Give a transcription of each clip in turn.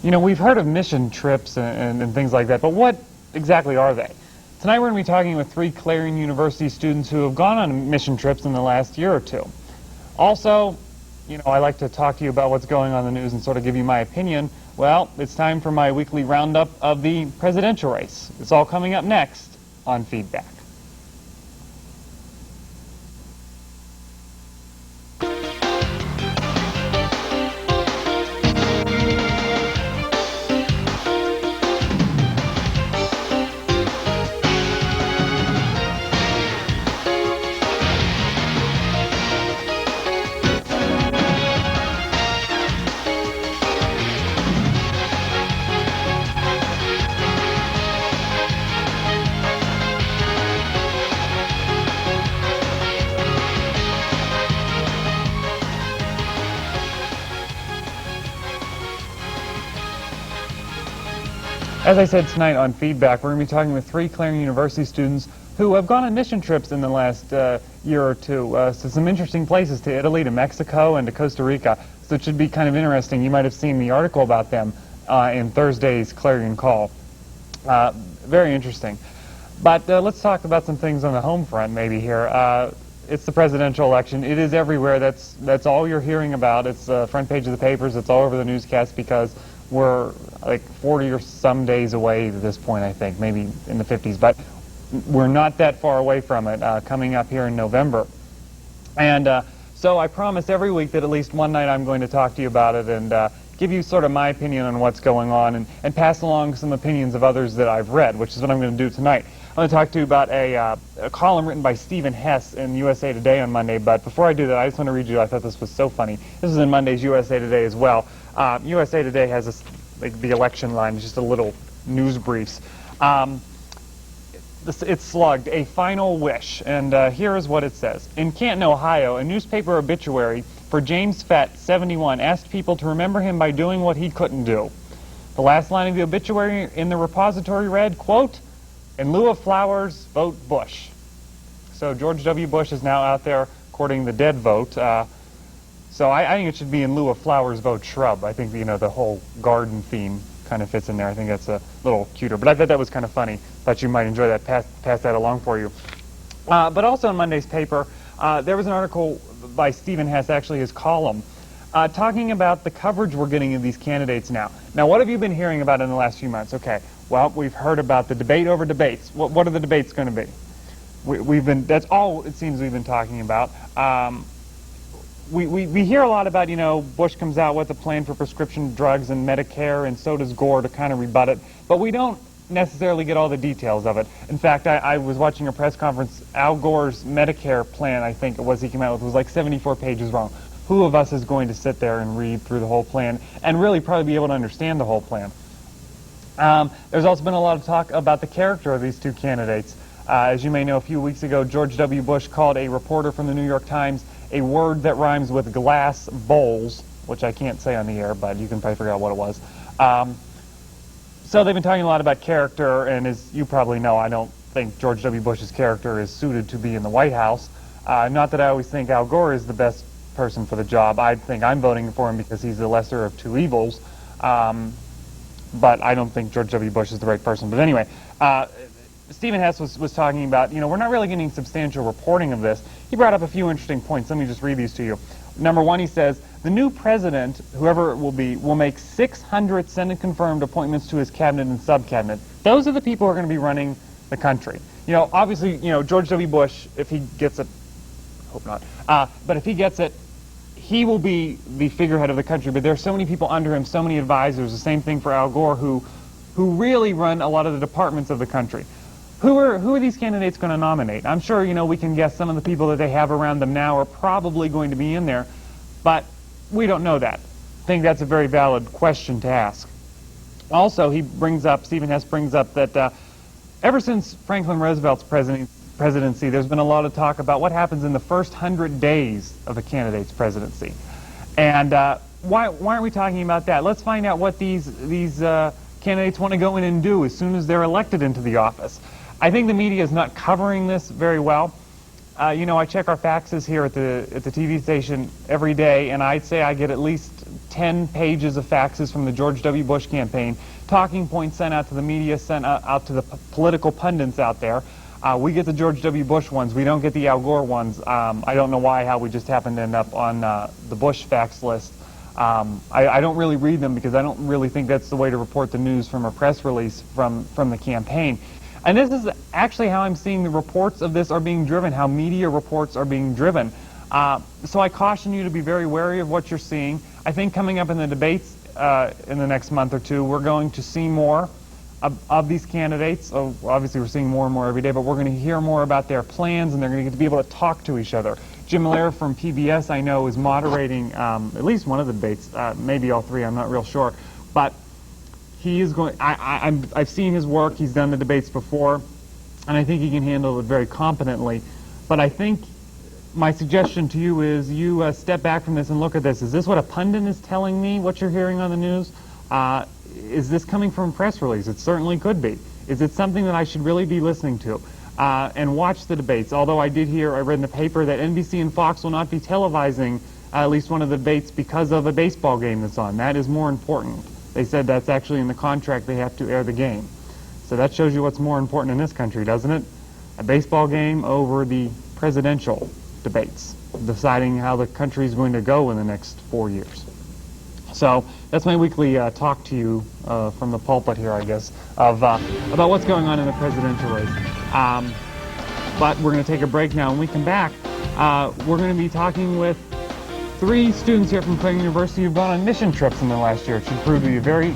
You know, we've heard of mission trips and things like that, but what exactly are they? Tonight we're going to be talking with 3 Clarion University students who have gone on mission trips in the last year or two. Also, you know, I like to talk to you about what's going on in the news and sort of give you my opinion. Well, it's time for my weekly roundup of the presidential race. It's all coming up next on Feedback. As I said tonight on Feedback, we're going to be talking with 3 Clarion University students who have gone on mission trips in the last year or two to some interesting places, to Italy, to Mexico, and to Costa Rica. So it should be kind of interesting. You might have seen the article about them in Thursday's Clarion Call. Very interesting. But let's talk about some things on the home front maybe here. It's the presidential election. It is everywhere. That's all you're hearing about. It's the front page of the papers. It's all over the newscast because we're like 40 or some days away at this point, I think, maybe in the 50s. But we're not that far away from it, coming up here in November. And so I promise every week that at least one night I'm going to talk to you about it and give you sort of my opinion on what's going on and pass along some opinions of others that I've read, which is what I'm going to do tonight. I'm going to talk to you about a column written by Stephen Hess in USA Today on Monday. But before I do that, I just want to read you, I thought this was so funny. This is in Monday's USA Today as well. USA Today has this, like, the election line. It's just a little news briefs. It's slugged, "A Final Wish," and here is what it says. In Canton, Ohio, a newspaper obituary for James Fett, 71, asked people to remember him by doing what he couldn't do. The last line of the obituary in the repository read, quote, "In lieu of flowers, vote Bush." So George W. Bush is now out there courting the dead vote. So I think it should be "in lieu of flowers, vote shrub." I think, you know, the whole garden theme kind of fits in there. I think that's a little cuter. But I thought that was kind of funny. Thought you might enjoy that. Pass that along for you. But also in Monday's paper, there was an article by Stephen Hess, actually his column, talking about the coverage we're getting of these candidates now. Now, what have you been hearing about in the last few months? Okay, well, we've heard about the debate over debates. What are the debates going to be? That's all it seems we've been talking about. We hear a lot about, you know, Bush comes out with a plan for prescription drugs and Medicare, and so does Gore to kind of rebut it, but we don't necessarily get all the details of it. In fact, I was watching a press conference. Al Gore's Medicare plan, I think it was, he came out with, was like 74 pages long. Who of us is going to sit there and read through the whole plan and really probably be able to understand the whole plan? There's also been a lot of talk about the character of these 2 candidates. As you may know, a few weeks ago, George W. Bush called a reporter from the New York Times a word that rhymes with glass bowls, which I can't say on the air, but you can probably figure out what it was. So they've been talking a lot about character, and as you probably know, I don't think George W. Bush's character is suited to be in the White House. Not that I always think Al Gore is the best person for the job. I think I'm voting for him because he's the lesser of 2 evils. But I don't think George W. Bush is the right person. But anyway, Stephen Hess was talking about, you know, we're not really getting substantial reporting of this. He brought up a few interesting points. Let me just read these to you. Number 1, he says, the new president, whoever it will be, will make 600 Senate-confirmed appointments to his cabinet and sub-cabinet. Those are the people who are going to be running the country. You know, obviously, you know, George W. Bush, if he gets it, hope not, but if he gets it, he will be the figurehead of the country. But there are so many people under him, so many advisors. The same thing for Al Gore, who really run a lot of the departments of the country. Who are these candidates going to nominate? I'm sure, you know, we can guess some of the people that they have around them now are probably going to be in there, but we don't know that. I think that's a very valid question to ask. Also, Stephen Hess brings up that ever since Franklin Roosevelt's presidency, there's been a lot of talk about what happens in the first 100 days of a candidate's presidency. And why aren't we talking about that? Let's find out what these candidates want to go in and do as soon as they're elected into the office. I think the media is not covering this very well. You know, I check our faxes here at the TV station every day, and I'd say I get at least 10 pages of faxes from the George W. Bush campaign, talking points sent out to the media, sent out to the political pundits out there. We get the George W. Bush ones. We don't get the Al Gore ones. I don't know how we just happened to end up on the Bush fax list. I don't really read them because I don't really think that's the way to report the news from a press release from the campaign. And this is actually how I'm seeing the reports of this are being driven, how media reports are being driven. So I caution you to be very wary of what you're seeing. I think coming up in the debates in the next month or two, we're going to see more of these candidates. Obviously, we're seeing more and more every day, but we're going to hear more about their plans, and they're going to get to be able to talk to each other. Jim Allaire from PBS, I know, is moderating at least one of the debates, maybe all three, I'm not real sure. But he is going, I've seen his work, he's done the debates before, and I think he can handle it very competently. But I think my suggestion to you is you step back from this and look at this. Is this what a pundit is telling me, what you're hearing on the news? Is this coming from a press release? It certainly could be. Is it something that I should really be listening to? And watch the debates. Although I read in the paper that NBC and Fox will not be televising at least one of the debates because of a baseball game that's on. That is more important. They said that's actually in the contract, they have to air the game. So that shows you what's more important in this country, doesn't it? A baseball game over the presidential debates, deciding how the country is going to go in the next 4 years. So that's my weekly talk to you from the pulpit here, I guess, of about what's going on in the presidential race. But we're going to take a break now. When we come back, we're going to be talking with 3 students here from Clarion University who've gone on mission trips in the last year. It should prove to be a very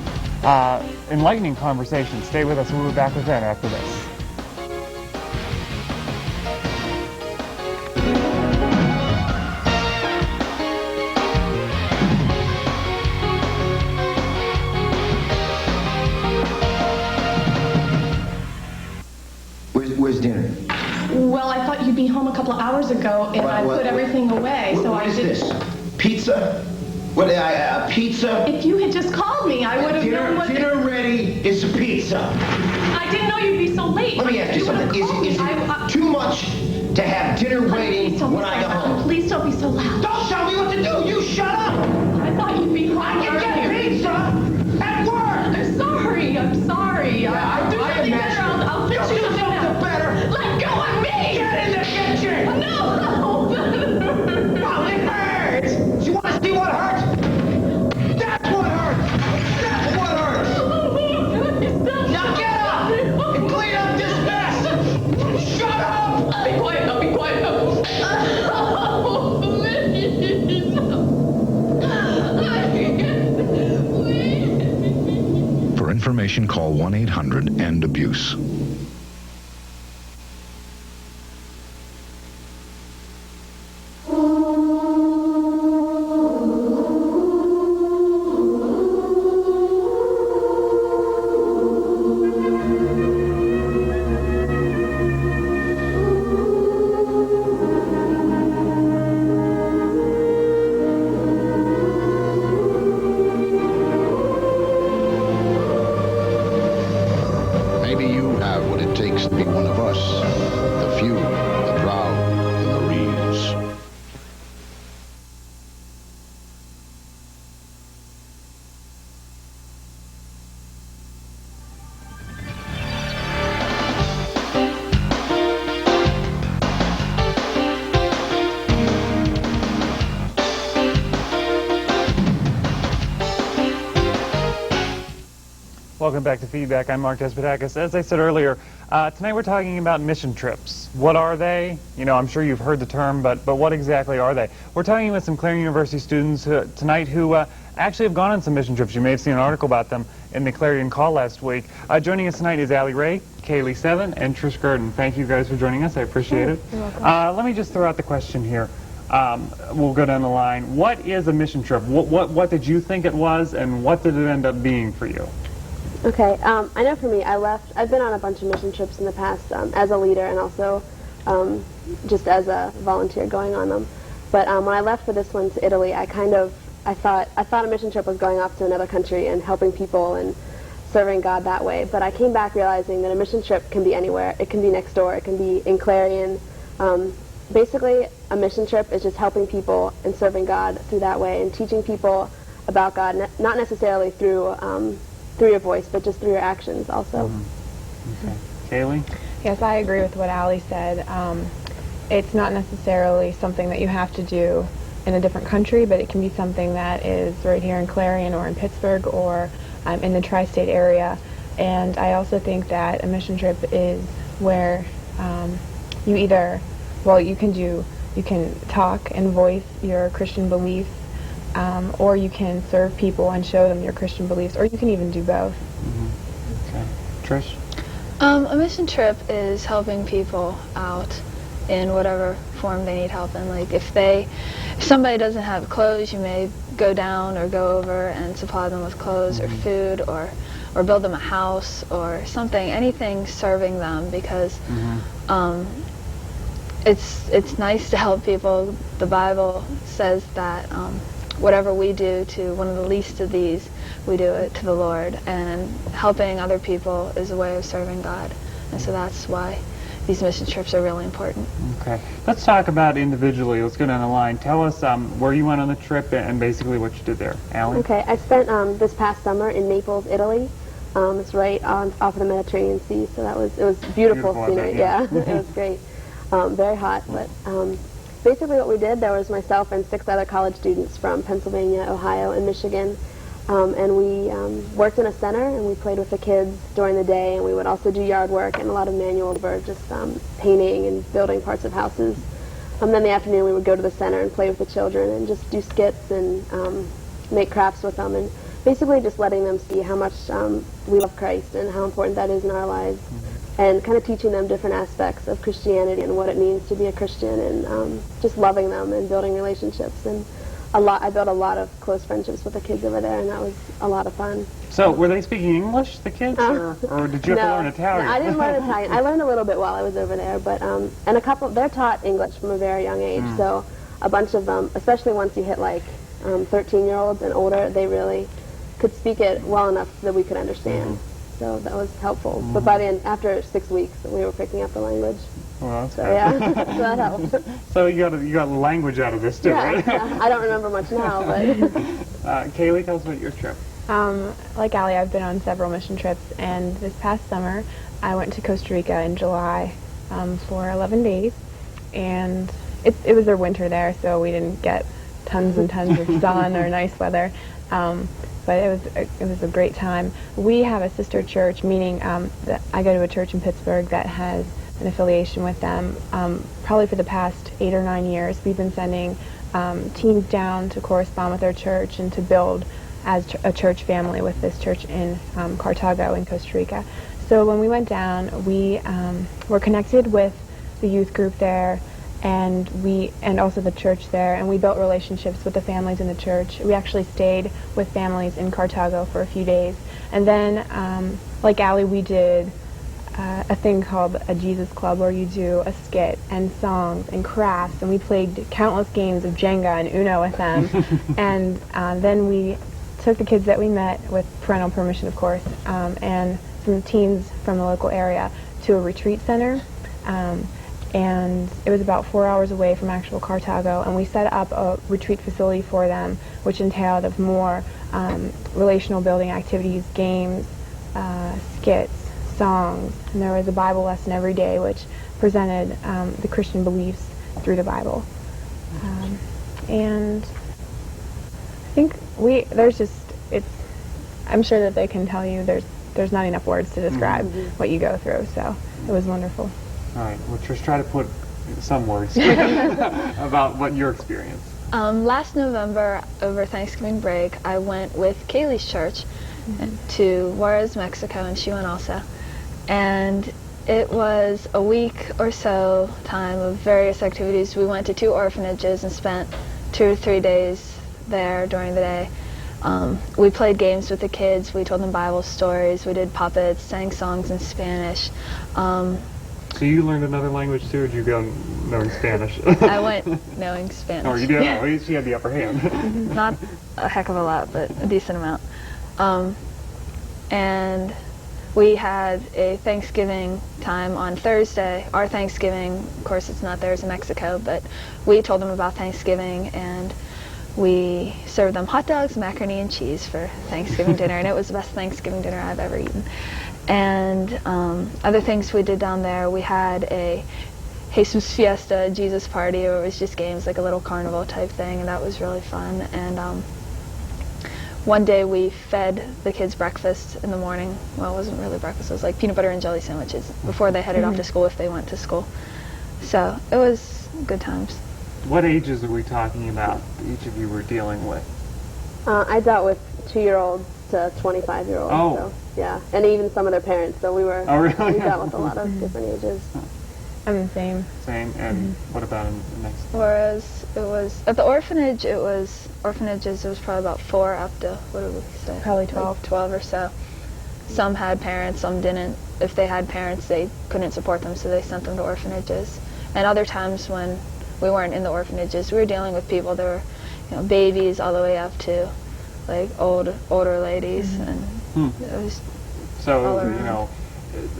enlightening conversation. Stay with us. We'll be back with that after this. Where's dinner? Well, I thought you'd be home a couple of hours ago, and I put everything away, so I didn't... What is this? Pizza? Pizza? If you had just called me, I would have known what... Dinner ready is pizza. I didn't know you'd be so late. Let me ask you something. Is it too much to have dinner waiting when I go home? Please don't be so loud. Don't tell me what to do! You shut up! I thought you'd be home. I can get pizza at work! I'm sorry. Yeah, I'll do something better. I'll fix you something else. Better. Let go of me! Get in the kitchen! No! Well, it hurts! Do you want to see what hurts? That's what hurts! That's what hurts! Now get up and clean up this mess! Shut up! I'll be quiet. Oh, please. For information, call 1-800-END-ABUSE. Maybe you have what it takes to be one of us. The few, the proud, and the reeds. Welcome back to Feedback. I'm Mark Despotakis. As I said earlier, tonight we're talking about mission trips. What are they? You know, I'm sure you've heard the term, but what exactly are they? We're talking with some Clarion University students tonight who actually have gone on some mission trips. You may have seen an article about them in the Clarion Call last week. Joining us tonight is Allie Ray, Kaylee Seven, and Trish Gurdon. Thank you guys for joining us. I appreciate it. You're welcome. Let me just throw out the question here. We'll go down the line. What is a mission trip? What did you think it was, and what did it end up being for you? Okay, I know for me, I've been on a bunch of mission trips in the past as a leader and also just as a volunteer going on them. But when I left for this one to Italy, I thought a mission trip was going off to another country and helping people and serving God that way. But I came back realizing that a mission trip can be anywhere. It can be next door. It can be in Clarion. Basically, a mission trip is just helping people and serving God through that way and teaching people about God, not necessarily through your voice, but just through your actions also. Okay. Kaylee? Yes, I agree with what Allie said. It's not necessarily something that you have to do in a different country, but it can be something that is right here in Clarion or in Pittsburgh or in the tri-state area. And I also think that a mission trip is where you either, well, you can talk and voice your Christian beliefs, or you can serve people and show them your Christian beliefs, or you can even do both. Okay. Trish? A mission trip is helping people out in whatever form they need help in. Like if somebody doesn't have clothes, you may go down or go over and supply them with clothes or food or build them a house or something, anything serving them, because it's nice to help people. The Bible says that whatever we do to one of the least of these, we do it to the Lord, and helping other people is a way of serving God. And so that's why these mission trips are really important. Okay. Let's talk about individually. Let's go down the line. Tell us where you went on the trip and basically what you did there. Allie? Okay, I spent this past summer in Naples, Italy. It's right off of the Mediterranean Sea, so it was beautiful scenery. Yeah, it was great. Very hot, but basically what we did, there was myself and 6 other college students from Pennsylvania, Ohio, and Michigan. And we worked in a center, and we played with the kids during the day, and we would also do yard work and a lot of manual labor, just painting and building parts of houses. Then in the afternoon we would go to the center and play with the children and just do skits and make crafts with them, and basically just letting them see how much we love Christ and how important that is in our lives, and kind of teaching them different aspects of Christianity and what it means to be a Christian, and just loving them and building relationships. And I built a lot of close friendships with the kids over there, and that was a lot of fun. So, were they speaking English, the kids, or did you have to learn Italian? No, I didn't learn Italian. I learned a little bit while I was over there, but and they're taught English from a very young age, so a bunch of them, especially once you hit like 13-year-olds and older, they really could speak it well enough that we could understand. So that was helpful. But by the end, after 6 weeks, we were picking up the language. Well, that's So good. yeah, so that helped. So you got language out of this too, right? Yeah, I don't remember much now, but Kaylee, tell us about your trip. Like Allie, I've been on several mission trips, and this past summer I went to Costa Rica in July for 11 days, and it was their winter there, so we didn't get tons and tons of sun or nice weather, but it was a great time. We have a sister church, meaning that I go to a church in Pittsburgh that has an affiliation with them. Probably for the past 8 or 9 years, we've been sending teens down to correspond with their church and to build as a church family with this church in Cartago in Costa Rica. So when we went down, we were connected with the youth group there, and also the church there, and we built relationships with the families in the church. We actually stayed with families in Cartago for a few days, and then like Allie, we did a thing called a Jesus Club, where you do a skit and songs and crafts, and we played countless games of Jenga and Uno with them. And then we took the kids that we met, with parental permission of course, and some teens from the local area, to a retreat center, and it was about 4 hours away from actual Cartago, and we set up a retreat facility for them, which entailed of more relational building activities, games, skits, songs, and there was a Bible lesson every day which presented the Christian beliefs through the Bible. And I think I'm sure that they can tell you there's not enough words to describe what you go through, so it was wonderful. All right, well, just try to put some words about what your experience. Last November, over Thanksgiving break, I went with Kaylee's church to Juarez, Mexico, and she went also. And it was a week or so time of various activities. We went to 2 orphanages and spent 2 or 3 days there during the day. We played games with the kids. We told them Bible stories. We did puppets, sang songs in Spanish. So you learned another language too, or did you go knowing Spanish? I went knowing Spanish. Oh, you did? At least you had the upper hand. Not a heck of a lot, but a decent amount. And we had a Thanksgiving time on Thursday. Our Thanksgiving, of course, it's not theirs in Mexico, but we told them about Thanksgiving, and we served them hot dogs, macaroni, and cheese for Thanksgiving dinner, and it was the best Thanksgiving dinner I've ever eaten. And other things we did down there, we had a Jesus Fiesta, Jesus party, where it was just games, like a little carnival type thing, and that was really fun. And one day we fed the kids breakfast in the morning. Well, it wasn't really breakfast, it was like peanut butter and jelly sandwiches before they headed off to school if they went to school. So it was good times. What ages are we talking about each of you were dealing with? I dealt with 2-year-olds to 25-year-olds. Oh. So, yeah, and even some of their parents. So we were. Oh, really? We dealt with a lot of different ages. I'm the same. Same, and what about in the next? Whereas it was, at the orphanages, it was probably about 4 up to, what did we say? Probably 12. Like 12 or so. Some had parents, some didn't. If they had parents, they couldn't support them, so they sent them to orphanages. And other times when we weren't in the orphanages, we were dealing with people that were, babies all the way up to, like, older ladies, and it was So, all around.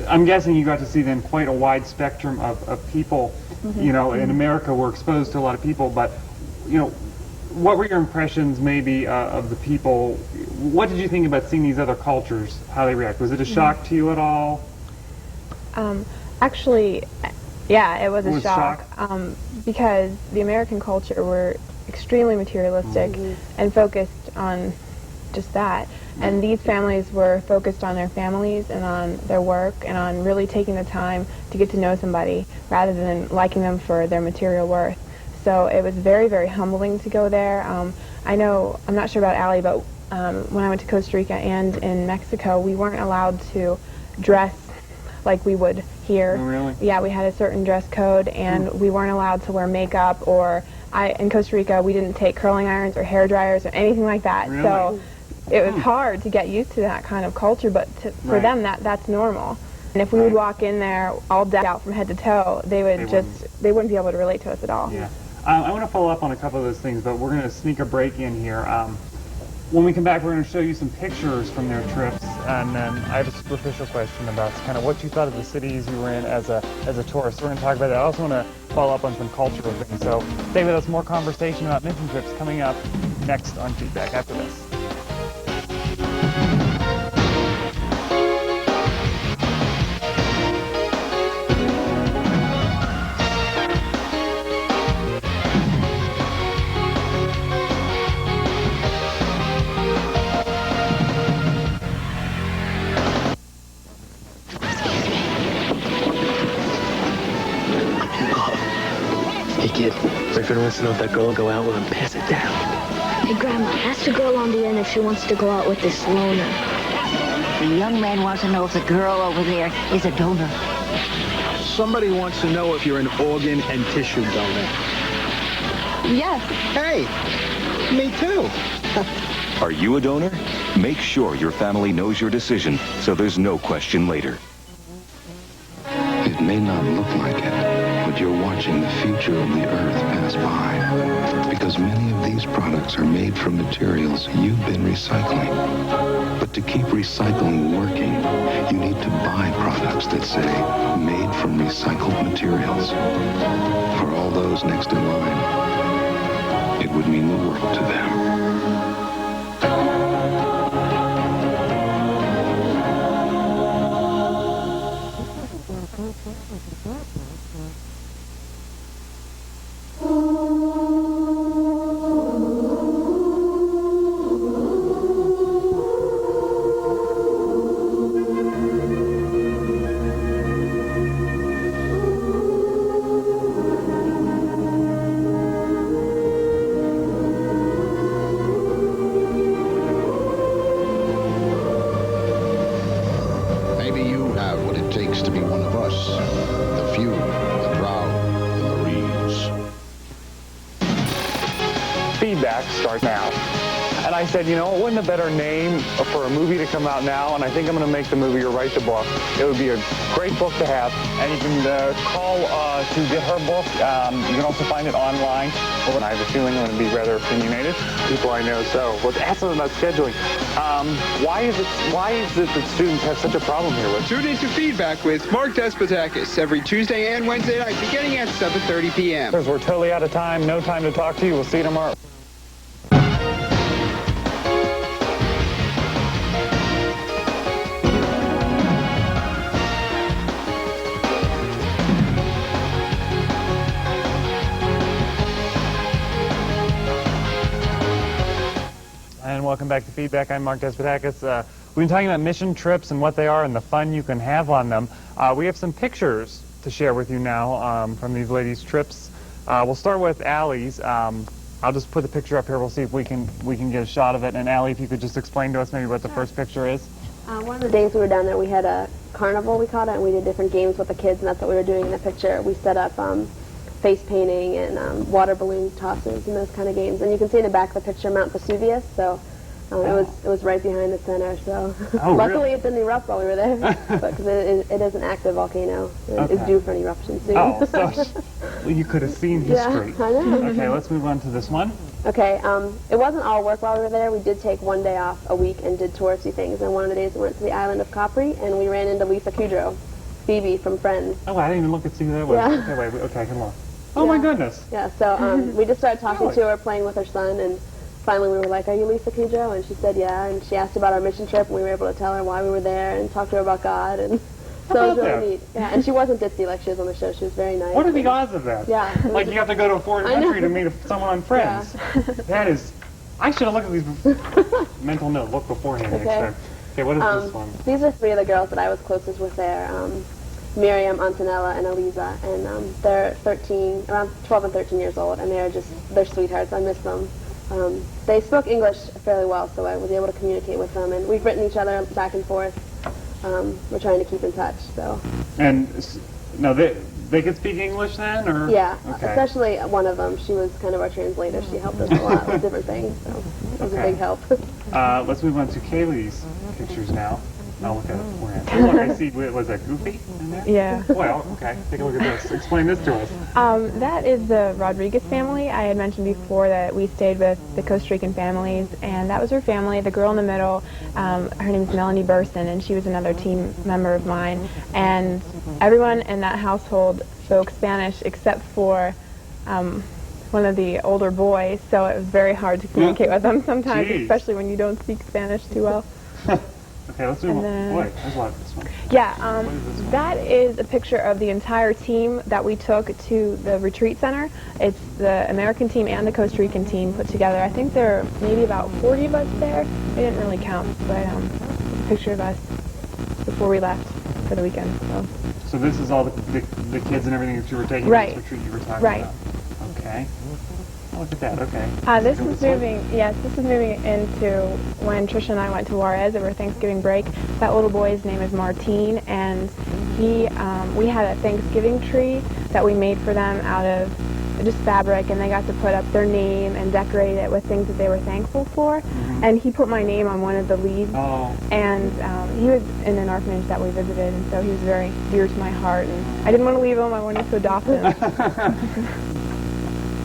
I'm guessing you got to see then quite a wide spectrum of people. In America we're exposed to a lot of people, but, what were your impressions maybe of the people? What did you think about seeing these other cultures, how they react? Was it a shock to you at all? Actually, yeah, it was It a was shock, because the American culture were extremely materialistic and focused on just that. And these families were focused on their families and on their work and on really taking the time to get to know somebody rather than liking them for their material worth. So it was very, very humbling to go there. I'm not sure about Allie, but when I went to Costa Rica and in Mexico, we weren't allowed to dress like we would here. Oh, really? Yeah, we had a certain dress code, and we weren't allowed to wear makeup, or in Costa Rica, we didn't take curling irons or hair dryers or anything like that. Really? So it was hard to get used to that kind of culture, but for Right. them, that's normal. And if we would walk in there all decked out from head to toe, they wouldn't be able to relate to us at all. Yeah. I want to follow up on a couple of those things, but we're going to sneak a break in here. When we come back, we're going to show you some pictures from their trips, and then I have a superficial question about kind of what you thought of the cities you were in as a tourist. We're going to talk about that. I also want to follow up on some cultural things. So stay with us. More conversation about mission trips coming up next on Feedback after this. Hey kid, boyfriend wants to know if that girl will go out with him. Pass it down. Hey, Grandma, ask the girl on the end if she wants to go out with this loner. The young man wants to know if the girl over there is a donor. Somebody wants to know if you're an organ and tissue donor. Yes. Hey, me too. Are you a donor? Make sure your family knows your decision so there's no question later. It may not look like it, but you're watching the future of the Earth pass by. Because many of these products are made from materials you've been recycling. But to keep recycling working, you need to buy products that say, made from recycled materials. For all those next in line, it would mean the world to them. Maybe you have what it takes to be one of us. The few, the proud, the Marines. Feedback starts now. And I said, wouldn't a better name for a movie to come out now? And I think I'm going to make the movie or write the book. It would be a great book to have. And you can call to get her book. You can also find it online. Well, I have a feeling I'm going to be rather opinionated. People I know. So let's ask them about scheduling. Why is it that students have such a problem here with? Tune into Feedback with Mark Despotakis every Tuesday and Wednesday night beginning at 7:30 p.m. We're totally out of time. No time to talk to you. We'll see you tomorrow. And welcome back to Feedback. I'm Mark Despotakis. We've been talking about mission trips and what they are and the fun you can have on them. We have some pictures to share with you now from these ladies' trips. We'll start with Allie's. I'll just put the picture up here. We'll see if we can get a shot of it. And Allie, if you could just explain to us maybe what the first picture is. One of the days we were down there, we had a carnival, we called it, and we did different games with the kids, and that's what we were doing in the picture. We set up face painting and water balloon tosses and those kind of games. And you can see in the back of the picture Mount Vesuvius, so it was right behind the center. So luckily it didn't erupt while we were there, because it is an active volcano. It's due for an eruption soon. Oh, so well, you could have seen history. Yeah, I know. Okay, let's move on to this one. Okay, it wasn't all work while we were there. We did take one day off a week and did touristy things. And one of the days we went to the island of Capri, and we ran into Lisa Kudrow, Phoebe from Friends. Oh, I didn't even look and see who that was. Yeah. Okay, wait, okay, I can look. Oh my goodness. Yeah, so we just started talking to her, playing with her son, and finally we were like, "Are you Lisa Kudrow?" And she said, "Yeah." And she asked about our mission trip, and we were able to tell her why we were there and talk to her about God. And so it was really neat. Yeah, and she wasn't ditzy like she was on the show. She was very nice. What are the odds of that? Yeah. Like you have to go to a foreign country to meet someone on Friends. Yeah. That is, I should have looked at these mental note, look beforehand next time. Okay, what is this one? These are three of the girls that I was closest with there. Miriam, Antonella, and Eliza, and they're around 12 and 13 years old, and they're sweethearts. I miss them. They spoke English fairly well, so I was able to communicate with them, and we've written each other back and forth. We're trying to keep in touch, so. And no, they could speak English then, or? Yeah, especially one of them. She was kind of our translator. She helped us a lot with different things, so it was a big help. Let's move on to Kaylee's pictures now. I'll look at it beforehand. Oh, look, I see, was that Goofy in there? Yeah. Well, okay, take a look at this. Explain this to us. That is the Rodriguez family. I had mentioned before that we stayed with the Costa Rican families, and that was her family. The girl in the middle, her name is Melanie Burson, and she was another team member of mine. And everyone in that household spoke Spanish except for one of the older boys, so it was very hard to communicate with them sometimes, especially when you don't speak Spanish too well. Okay, let's do one. Boy, there's a lot of this one. Yeah, that is a picture of the entire team that we took to the retreat center. It's the American team and the Costa Rican team put together. I think there are maybe about 40 of us there. I didn't really count, but it's a picture of us before we left for the weekend. So this is all the kids and everything that you were taking to this retreat you were talking about? Okay. Look at that, okay. This is moving into when Trisha and I went to Juarez over Thanksgiving break. That little boy's name is Martine, and we had a Thanksgiving tree that we made for them out of just fabric, and they got to put up their name and decorate it with things that they were thankful for. And he put my name on one of the leaves, and he was in an orphanage that we visited, and so he was very dear to my heart, and I didn't want to leave him. I wanted to adopt him.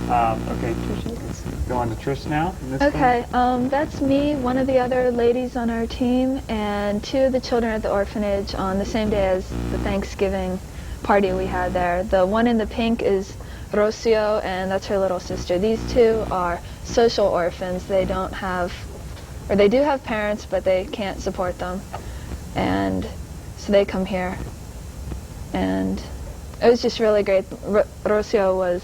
Okay, let's go on to Trish now. Okay, that's me, one of the other ladies on our team, and two of the children at the orphanage on the same day as the Thanksgiving party we had there. The one in the pink is Rocio, and that's her little sister. These two are social orphans. They don't have, or they do have parents, but they can't support them, and so they come here. And it was just really great. Rocio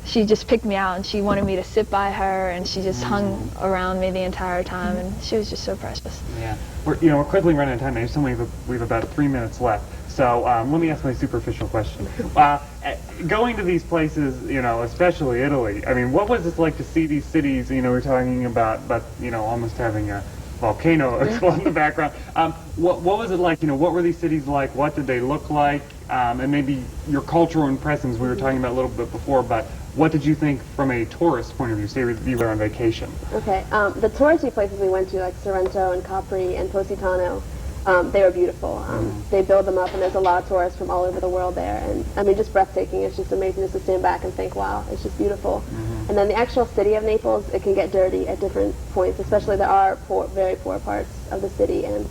she just picked me out, and she wanted me to sit by her, and she just hung around me the entire time, and she was just so precious. Yeah, we're quickly running out of time. I assume we have about 3 minutes left. So let me ask my superficial question. Going to these places, especially Italy. I mean, what was it like to see these cities? We're talking about, almost having a volcano explode in the background. What was it like? What were these cities like? What did they look like? And maybe your cultural impressions we were talking about a little bit before, but what did you think from a tourist point of view? Say you were on vacation. Okay, the touristy places we went to, like Sorrento and Capri and Positano, they were beautiful. They build them up, and there's a lot of tourists from all over the world there, and I mean, just breathtaking. It's just amazing just to stand back and think, wow, it's just beautiful. And then the actual city of Naples, it can get dirty at different points, especially there are very poor parts of the city, and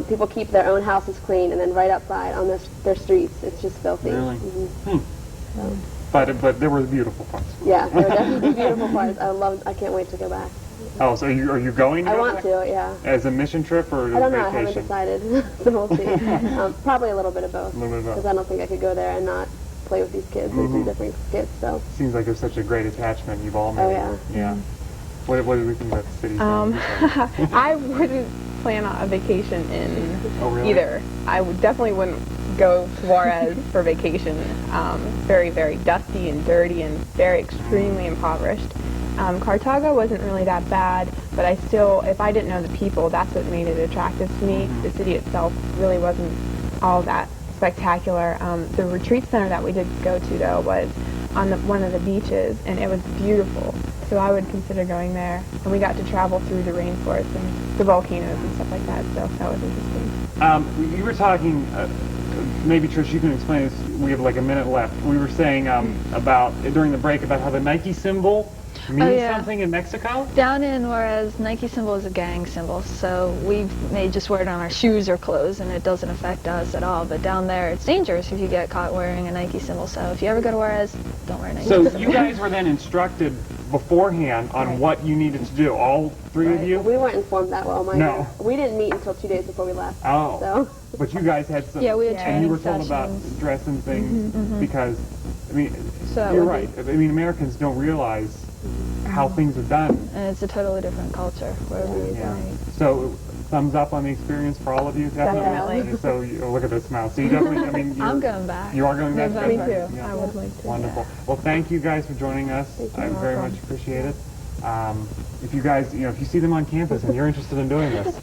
people keep their own houses clean, and then right outside on their streets, it's just filthy. Really? But there were beautiful parts. Yeah, there were definitely beautiful parts. I can't wait to go back. Oh, so are you going to I go want back? to, yeah. As a mission trip or I don't know, vacation? I haven't decided. So we'll see. Probably a little bit of both. Because I don't think I could go there and not play with these kids. They're two different kids, so. Seems like there's such a great attachment you've all made. Oh, yeah. Yeah. What do we think about the city? I wouldn't plan on a vacation in really? either. Definitely wouldn't go to Juarez for vacation. Very, very dusty and dirty and very extremely impoverished. Cartago wasn't really that bad, but if I didn't know the people, that's what made it attractive to me. The city itself really wasn't all that spectacular. The retreat center that we did go to, though, was on one of the beaches, and it was beautiful. So I would consider going there. And we got to travel through the rainforest and the volcanoes and stuff like that, so that was interesting. You were talking, maybe Trish, you can explain this. We have like a minute left. We were saying during the break about how the Nike symbol means something in Mexico? Down in Juarez, Nike symbol is a gang symbol, so we may just wear it on our shoes or clothes, and it doesn't affect us at all. But down there, it's dangerous if you get caught wearing a Nike symbol. So if you ever go to Juarez, don't wear a Nike symbol. So you guys were then instructed beforehand on what you needed to do, all three of you? We weren't informed that well, mind No. you. We didn't meet until 2 days before we left. Oh. So. But you guys had some... Yeah, we had And you were told training about sessions. dress and things because, I mean, So you're right. I mean, Americans don't realize how things are done. And it's a totally different culture wherever you go. So, thumbs up on the experience for all of you, definitely. So, look at this smile. So you definitely, I mean, I'm going back. You are going back? Me too. I would like to. Wonderful. Well, thank you guys for joining us. I very much appreciate it. If you guys, if you see them on campus and you're interested in doing this,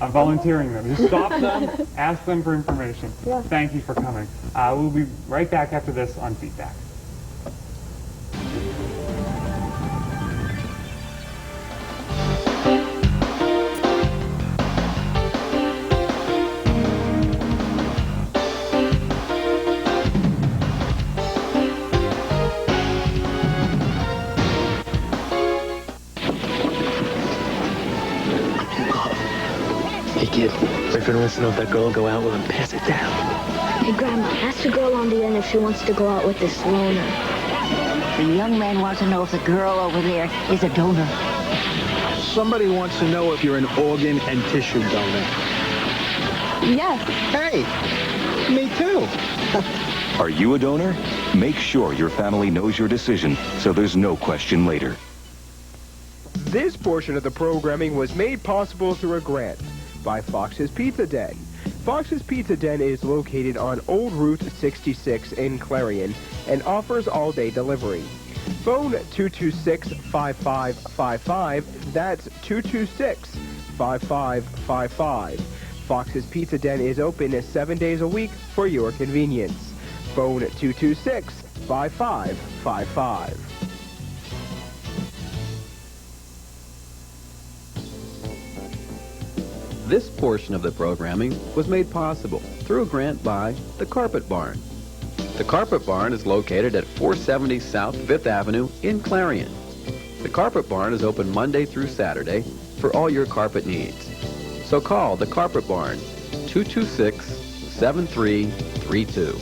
I'm volunteering them. Just stop them, ask them for information. Yeah. Thank you for coming. We'll be right back after this on Feedback. Hey, kid, boyfriend wants to know if that girl will go out with him. Pass it down. Hey, Grandma, ask the girl on the end if she wants to go out with this loner. The young man wants to know if the girl over there is a donor. Somebody wants to know if you're an organ and tissue donor. Yes. Hey, me too. Are you a donor? Make sure your family knows your decision so there's no question later. This portion of the programming was made possible through a grant by Fox's Pizza Den. Fox's Pizza Den is located on Old Route 66 in Clarion and offers all-day delivery. Phone 226-5555. That's 226-5555. Fox's Pizza Den is open 7 days a week for your convenience. Phone 226-5555. This portion of the programming was made possible through a grant by the Carpet Barn. The Carpet Barn is located at 470 South 5th Avenue in Clarion. The Carpet Barn is open Monday through Saturday for all your carpet needs. So call the Carpet Barn, 226-7332.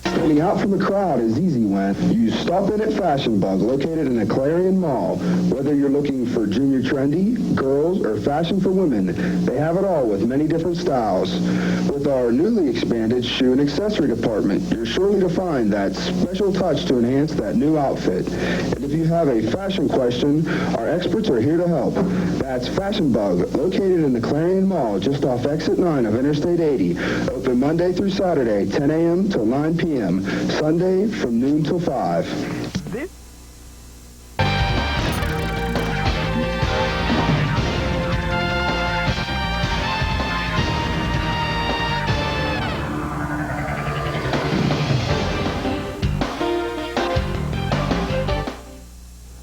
Standing out from the crowd is easy when you stop in at Fashion Bug, located in the Clarion Mall. Whether you're looking for junior trendy, girls, or fashion for women, they have it all with many different styles. With our newly expanded shoe and accessory department, you're surely to find that special touch to enhance that new outfit. And if you have a fashion question, our experts are here to help. That's Fashion Bug, located in the Clarion Mall, just off Exit 9 of Interstate 80. Open Monday through Saturday, 10 a.m. till 9 p.m. Sunday from noon till 5.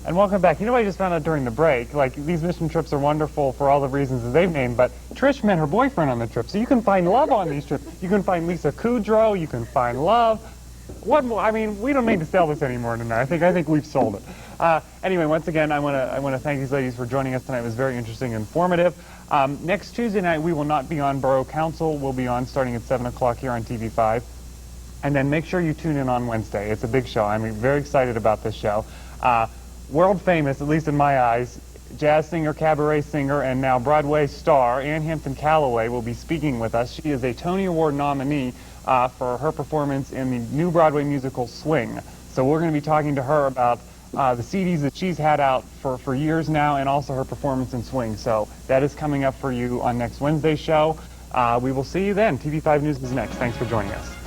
And welcome back. You know what I just found out during the break? Like, these mission trips are wonderful for all the reasons that they've named, but Trish met her boyfriend on the trip, so you can find love on these trips. You can find Lisa Kudrow, you can find love. What more? I mean, we don't need to sell this anymore tonight. I think we've sold it. Anyway, once again, I want to thank these ladies for joining us tonight. It was very interesting and informative. Next Tuesday night, we will not be on Borough Council. We'll be on starting at 7 o'clock here on TV5. And then make sure you tune in on Wednesday. It's a big show. I'm very excited about this show. World famous, at least in my eyes, jazz singer, cabaret singer, and now Broadway star Ann Hampton Callaway will be speaking with us. She is a Tony Award nominee for her performance in the new Broadway musical Swing. So we're going to be talking to her about the CDs that she's had out for years now, and also her performance in Swing. So that is coming up for you on next Wednesday's show. We will see you then. TV5 News is next. Thanks for joining us.